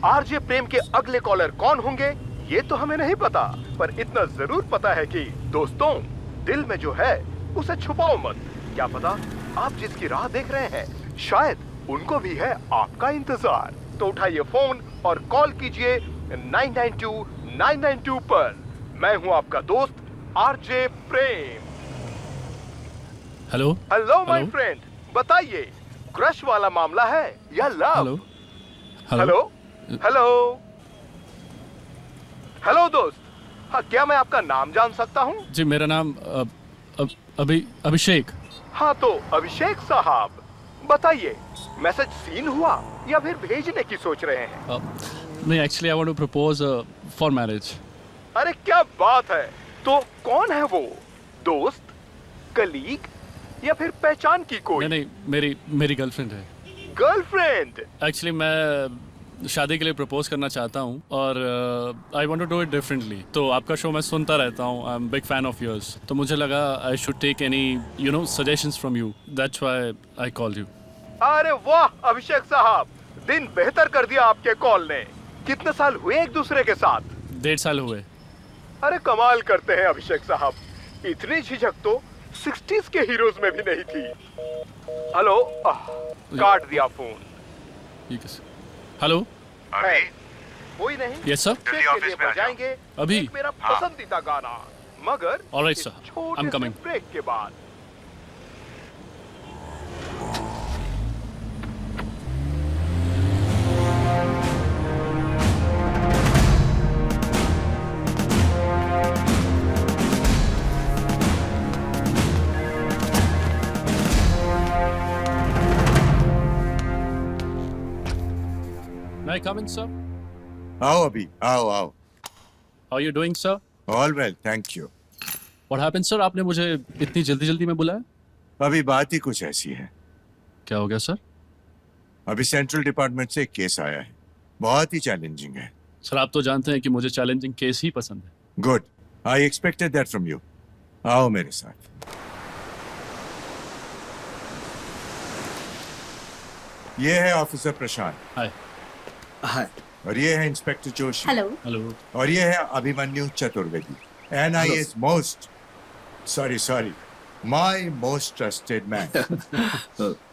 आरजे प्रेम के अगले कॉलर कौन होंगे ये तो हमें नहीं पता, पर इतना जरूर पता है कि दोस्तों, दिल में जो है उसे छुपाओ मत। क्या पता आप जिसकी राह देख रहे हैं शायद उनको भी है आपका इंतजार। तो उठाइए फोन और कॉल कीजिए 992-992 पर। मैं हूं आपका दोस्त RJ Prem. Hello hello my friend, बताइए क्रश वाला मामला है या लव? हेलो हेलो हेलो दोस्त, हाँ क्या मैं आपका नाम जान सकता हूँ? जी मेरा नाम अभिषेक। हाँ तो अभिषेक साहब बताइए, मैसेज सीन हुआ या फिर भेजने की सोच रहे हैं? नहीं, actually I want to propose for marriage. अरे क्या बात है, तो कौन है वो? दोस्त, कलीग या फिर पहचान की कोई? नहीं, मेरी गर्लफ्रेंड है। गर्लफ्रेंड। एक्चुअली मैं शादी के लिए प्रपोज करना चाहता हूँ और I want to do it differently. तो आपका शो मैं सुनता रहता हूँ, I am big fan of yours. तो मुझे लगा I should take any suggestions from you, that's why I called you. अरे वाह अभिषेक साहब, दिन बेहतर कर दिया आपके कॉल ने। कितने साल हुए एक दूसरे के साथ? 1.5 साल हुए। अरे कमाल करते हैं अभिषेक साहब, इतनी झिझक तो 60s के हीरोज में भी नहीं थी। हेलो, काट दिया फोन। ठीक है। हेलो। है कोई नहीं? Yes sir. जल्दी ऑफिस में आ जाएंगे अभी। एक मेरा पसंदीदा गाना, मगर alright sir, I am coming. Break के बाद। May I come in, sir? आओ अभी, आओ आओ। How are you doing, sir? All well, thank you. What happened, sir? आपने मुझे इतनी जल्दी में बुलाया? अभी बात ही कुछ ऐसी है। क्या हो गया सर? अभी सेंट्रल डिपार्टमेंट से एक केस आया है, बहुत ही चैलेंजिंग है। सर आप तो जानते हैं कि मुझे चैलेंजिंग केस ही पसंद है। Good, I expected that from you. आओ मेरे साथ। ये है ऑफिसर प्रशांत। हाय। हाय। और ये है इंस्पेक्टर जोशी। हेलो। हेलो। और ये है Abhimanyu Chaturvedi, NIA's my most trusted man.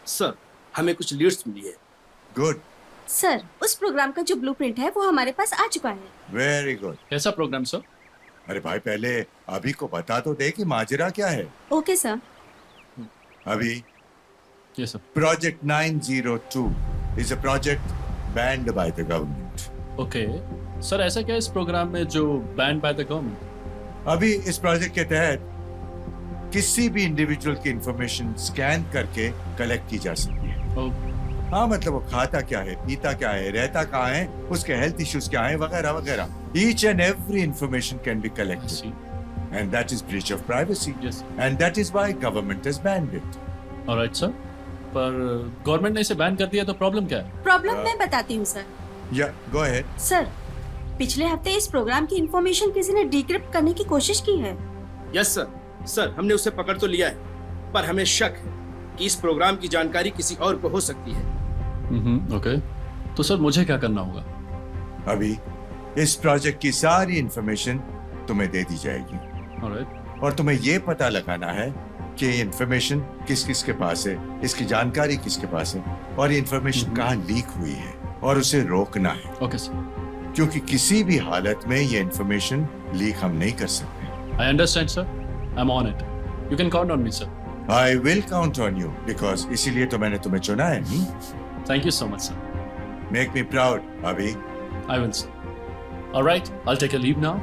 Sir हमें कुछ लीड्स मिली है। Good. सर उस प्रोग्राम का जो ब्लूप्रिंट है वो हमारे पास आ चुका है। Very good. कैसा प्रोग्राम सर? अरे भाई पहले अभी को बता तो दे कि माजरा क्या है। Okay sir. अभी Yes sir. Project 902 is a project banned by the government. Okay. Sir ऐसा क्या है इस प्रोग्राम में जो banned by the government? अभी इस प्रोजेक्ट के तहत किसी भी इंडिविजुअल की इंफॉर्मेशन स्कैन करके कलेक्ट की जा सकती है। हाँ मतलब वो खाता क्या है, पीता क्या है, रहता कहाँ है, उसके हेल्थ इश्यूज क्या है, वगैरह वगैरह। Each and every information can be collected, and that is breach of privacy. Yes. And that is why government has banned it. Alright sir. पर गवर्नमेंट ने इसे बैन कर दिया तो प्रॉब्लम क्या है? प्रॉब्लम मैं बताती हूँ sir. Yeah, go ahead. Sir पिछले हफ्ते इस प्रोग्राम की इंफॉर्मेशन किसी ने डिक्रिप्ट करने की कोशिश की है। Yes sir. सर हमने उसे पकड़ तो लिया है, पर हमें शक है कि इस प्रोग्राम की जानकारी किसी और को हो सकती है। ओके। तो सर मुझे क्या करना होगा? अभी इस प्रोजेक्ट की सारी इंफॉर्मेशन तुम्हें दे दी जाएगी। Alright. और तुम्हें ये पता लगाना है कि ये इंफॉर्मेशन किस किस के पास है, इसकी जानकारी किसके पास है, और ये इंफॉर्मेशन कहाँ लीक हुई है, और उसे रोकना है। Okay sir. क्योंकि किसी भी हालत में ये इंफॉर्मेशन लीक हम नहीं कर सकते। I understand sir. I'm on it. You can count on me sir. I will count on you because इसीलिए तो मैंने तुम्हें चुना है। Thank you so much sir. Make me proud, अभी। I will sir. All right, I'll take a leave now.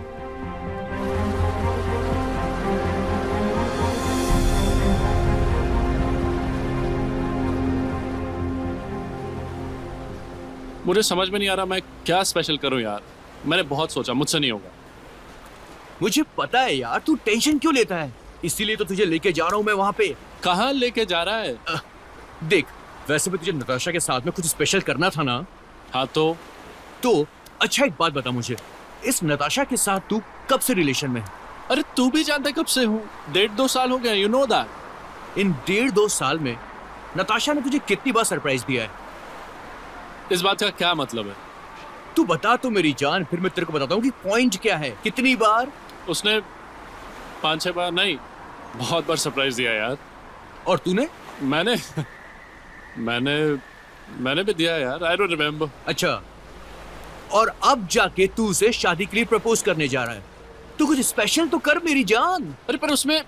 मुझे समझ में नहीं आ रहा मैं क्या स्पेशल करूं यार। मैंने बहुत सोचा, मुझसे नहीं होगा। मुझे पता है यार, तू टेंशन क्यों लेता है, इसीलिए तो तुझे लेके जा रहा हूँ मैं वहाँ पे। कहाँ लेके जा रहा है? देख वैसे भी तुझे नताशा के साथ में कुछ स्पेशल करना था ना। हाँ तो अच्छा एक बात बता मुझे, इस नताशा के साथ तू कब से रिलेशन में है? अरे तू भी जानता है कब से हूँ, 1.5-2 साल हो गए, यू नो दैट। इन 1.5-2 साल में नताशा ने तुझे कितनी बार सरप्राइज दिया है? इस बात का क्या मतलब है? तू बता तो मेरी जान, फिर मैं तेरे को बताता हूँ कि पॉइंट क्या है। कितनी बार? उसने 5-6 बार नहीं, बहुत बार सरप्राइज दिया यार। और तूने? मैंने भी दिया यार, आई डोंट रिमेम्बर। अच्छा, और अब जाके तू उसे शादी के लिए प्रपोज करने जा रहा है? तू कुछ स्पेशल तो कर मेरी जान। अरे पर उसमें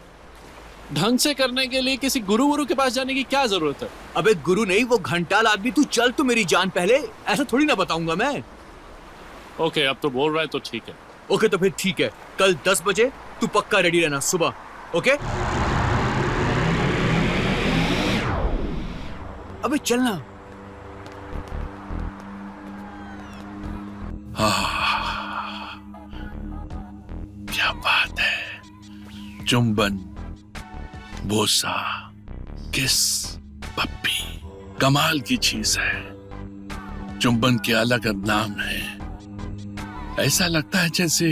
ढंग से करने के लिए किसी गुरु के पास जाने की क्या जरूरत है? अबे गुरु नहीं, वो घंटाल आदमी। तू चल तो मेरी जान पहले, ऐसा थोड़ी ना बताऊंगा मैं। ओके अब तो बोल रहा है तो ठीक है। ओके तो फिर ठीक है, कल 10 बजे तू पक्का रेडी रहना सुबह। ओके अबे चलना। क्या बात है, चुंबन, बोसा, किस, पप्पी, कमाल की चीज है। चुंबन के अलग अलग नाम है। ऐसा लगता है जैसे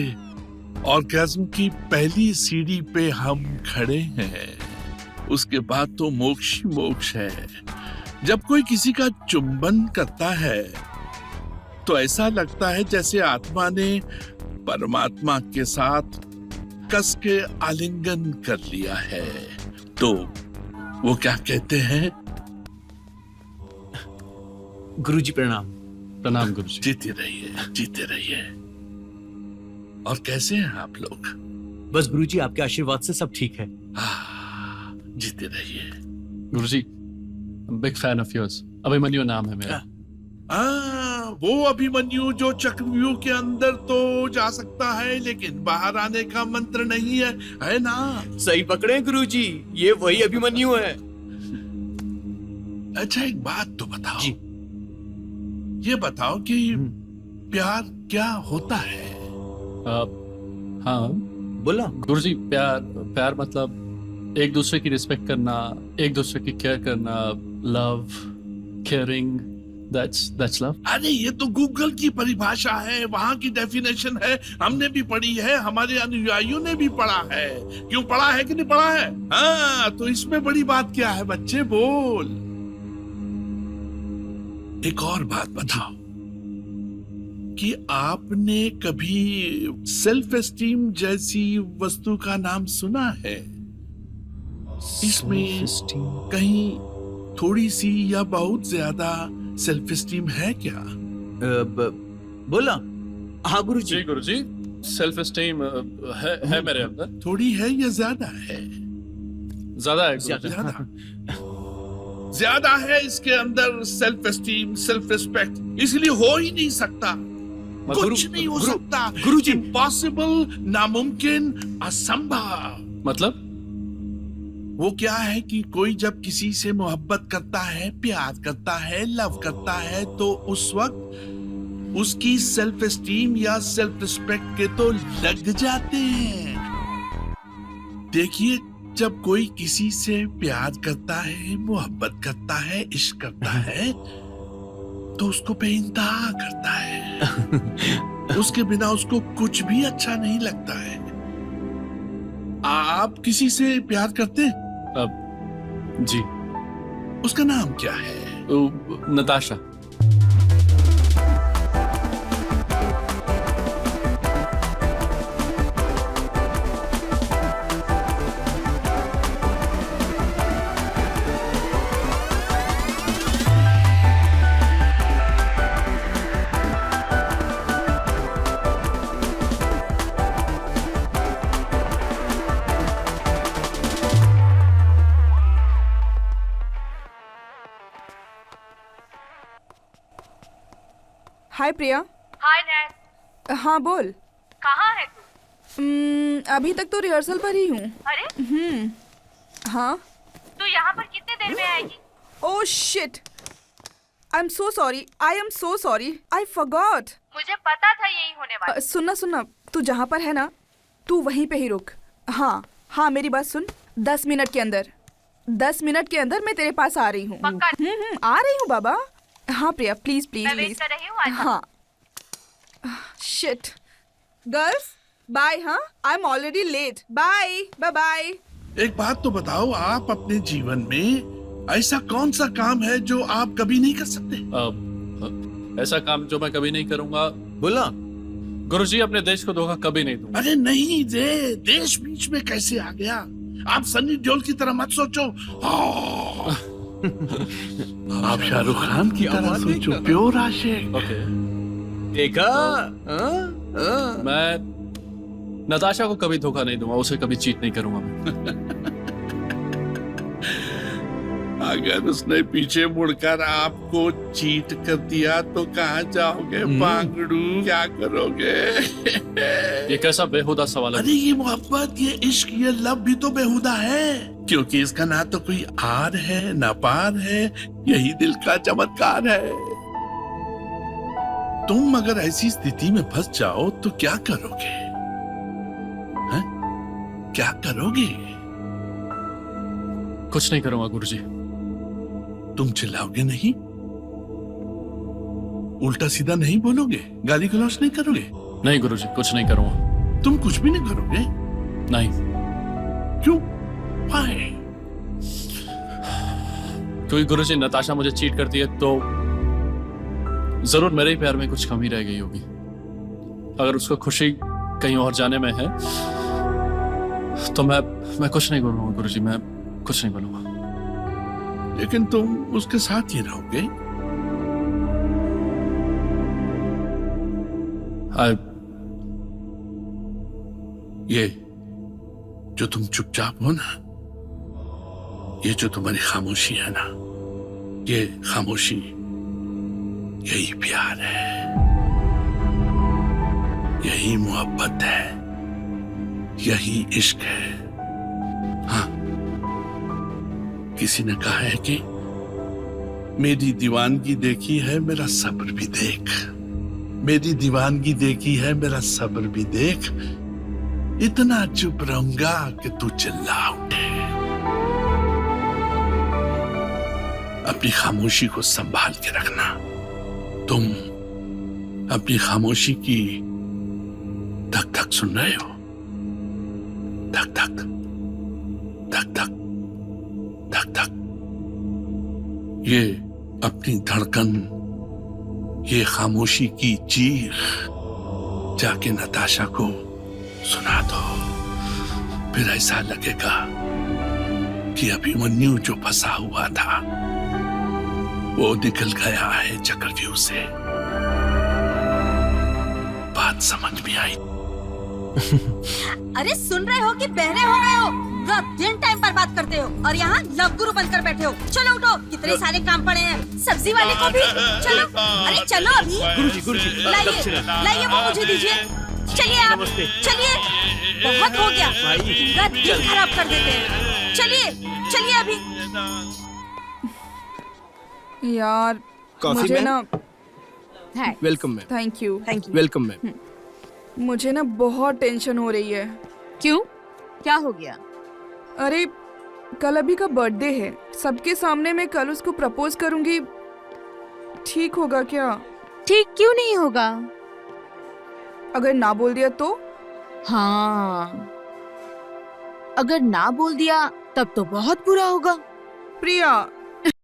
ऑर्गेज्म की पहली सीढ़ी पे हम खड़े हैं, उसके बाद तो मोक्ष ही मोक्ष है। जब कोई किसी का चुंबन करता है तो ऐसा लगता है जैसे आत्मा ने परमात्मा के साथ कस के आलिंगन कर लिया है। तो वो क्या कहते हैं? गुरुजी प्रणाम। प्रणाम गुरुजी। जीते रहिए, जीते रहिए। और कैसे हैं आप लोग? बस गुरुजी आपके आशीर्वाद से सब ठीक है। जीते रहिए। Guruji, big fan of yours. Abhimanyu नाम है मेरा। वो अभिमन्यु जो चक्रव्यूह के अंदर तो जा सकता है लेकिन बाहर आने का मंत्र नहीं है ना? सही पकड़े गुरुजी, ये वही अभिमन्यु है। अच्छा एक बात तो बताओ जी। ये बताओ कि प्यार क्या होता है? हाँ बोला गुरुजी। प्यार मतलब एक दूसरे की रिस्पेक्ट करना, एक दूसरे की केयर करना, लव, केयरिंग, that's love। अरे ये तो गूगल की परिभाषा है, वहाँ की डेफिनेशन है, हमने भी पढ़ी है, हमारे अनुयायियों ने भी पढ़ा है। क्यों पढ़ा है कि नहीं पढ़ा है? हाँ, तो इसमें बड़ी बात क्या है बच्चे? बोल। एक और बात बताओ कि आपने कभी सेल्फ एस्टीम जैसी वस्तु का नाम सुना है? इसमें कहीं थोड़ी सी या बहुत ज्यादा सेल्फ एस्टीम है क्या? बोला हाँ गुरुजी। जी गुरुजी, सेल्फ एस्टीम है मेरे अंदर। थोड़ी है या ज्यादा है? ज्यादा है। ज्यादा है इसके अंदर सेल्फ एस्टीम, सेल्फ रिस्पेक्ट। इसलिए हो ही नहीं सकता, कुछ नहीं हो सकता। गुरुजी इम्पॉसिबल, नामुमकिन, असंभव। मतलब वो क्या है कि कोई जब किसी से मोहब्बत करता है, प्यार करता है, लव करता है, तो उस वक्त उसकी सेल्फ एस्टीम या सेल्फ रिस्पेक्ट के तो लग जाते हैं। देखिए, जब कोई किसी से प्यार करता है, मोहब्बत करता है, इश्क करता है, तो उसको बेइंतहा करता है। उसके बिना उसको कुछ भी अच्छा नहीं लगता है। आप किसी से प्यार करते हैं? जी। उसका नाम क्या है? नताशा। हाय प्रिया। हाय नैन। हाँ बोल। कहाँ है तू? अभी तक तो रिहर्सल पर ही हूँ। अरे हाँ। तू यहाँ पर कितने देर में आएगी? Oh shit, I am so sorry, I am so sorry, I forgot. मुझे पता था यही होने वाला। सुनना, तू जहाँ पर है ना, तू वहीं पे ही रुक। हाँ मेरी बात सुन। 10 मिनट के अंदर मैं तेरे पास आ रही हूँ। आ रही हूँ बाबा। हाँ प्रिया, प्लीज प्लीज मैं प्लीज। वेट कर रही हूँ। हाँ शिट गर्ल्स, बाय। हाँ, I am already late. Bye bye bye. एक बात तो बताओ, आप अपने जीवन में ऐसा कौन सा काम है जो आप कभी नहीं कर सकते? ऐसा काम जो मैं कभी नहीं करूंगा। बोला गुरुजी, अपने देश को धोखा कभी नहीं दूंगा। अरे नहीं रे, देश बीच में कैसे आ गया? आप सन्नी देओल की तरह मत सोचो। आप शाहरुख खान की तरह सोचो, प्योर आशिक। ओके। देखा? मैं नताशा को कभी धोखा नहीं दूंगा, उसे कभी चीट नहीं करूंगा मैं। अगर उसने पीछे मुड़कर आपको चीट कर दिया तो कहाँ जाओगे पांगड़ू? क्या करोगे? ये कैसा बेहुदा सवाल है? अरे ये मोहब्बत, ये इश्क, ये लव भी तो बेहुदा है, क्योंकि इसका ना तो कोई आर है ना पार है। यही दिल का चमत्कार है। तुम अगर ऐसी स्थिति में फंस जाओ तो क्या करोगे? हैं? क्या करोगे? कुछ नहीं करूंगा गुरुजी। तुम चिल्लाओगे नहीं? उल्टा सीधा नहीं बोलोगे? गाली गलौज नहीं करोगे? नहीं गुरुजी, कुछ नहीं करूंगा। तुम कुछ भी नहीं करोगे? नहीं। क्यों? Why? क्योंकि गुरुजी नताशा मुझे चीट करती है तो जरूर मेरे ही प्यार में कुछ कमी रह गई होगी। अगर उसको खुशी कहीं और जाने में है तो मैं कुछ नहीं बोलूंगा गुरुजी, मैं कुछ नहीं बोलूंगा। लेकिन तुम उसके साथ ही रहोगे? ये जो तुम चुपचाप हो ना, ये जो तुम्हारी खामोशी है ना, ये खामोशी यही प्यार है, यही मोहब्बत है, यही इश्क है। हाँ, किसी ने कहा है कि मेरी दीवानगी देखी है मेरा सब्र भी देख, मेरी दीवानगी देखी है मेरा सब्र भी देख, इतना चुप रहूंगा कि तू चिल्ला उठे। अपनी खामोशी को संभाल के रखना। तुम अपनी खामोशी की धक धक सुन रहे हो? धक धक धक धक धक धक। ये अपनी धड़कन, ये खामोशी की चीख जाके नताशा को सुना दो। फिर ऐसा लगेगा कि अभिमन्यु जो फंसा हुआ था वो निकल गया है चक्रव्यूह से। बात समझ में आई? अरे सुन रहे हो कि बहरे हो गए हो? रात दिन टाइम पर बात करते हो और यहाँ लव गुरु बनकर बैठे हो। चलो उठो, कितने सारे काम पड़े हैं। सब्जी वाले को भी चलो। अरे चलो अभी। गुरुजी लाइए वो मुझे दीजिए। चलिए आप, चलिए, बहुत हो गया, पूरा दिन खराब कर देते हैं। चलिए अभी। यार कॉफी मुझे मैम? ना welcome ma'am. Thank you welcome ma'am. मुझे ना बहुत टेंशन हो रही है। क्यों, क्या हो गया? अरे कल अभी का बर्थडे है, सबके सामने मैं कल उसको प्रपोज करूंगी, ठीक होगा क्या? ठीक क्यों नहीं होगा? अगर ना बोल दिया तो? हाँ, अगर ना बोल दिया तब तो बहुत बुरा होगा। प्रिया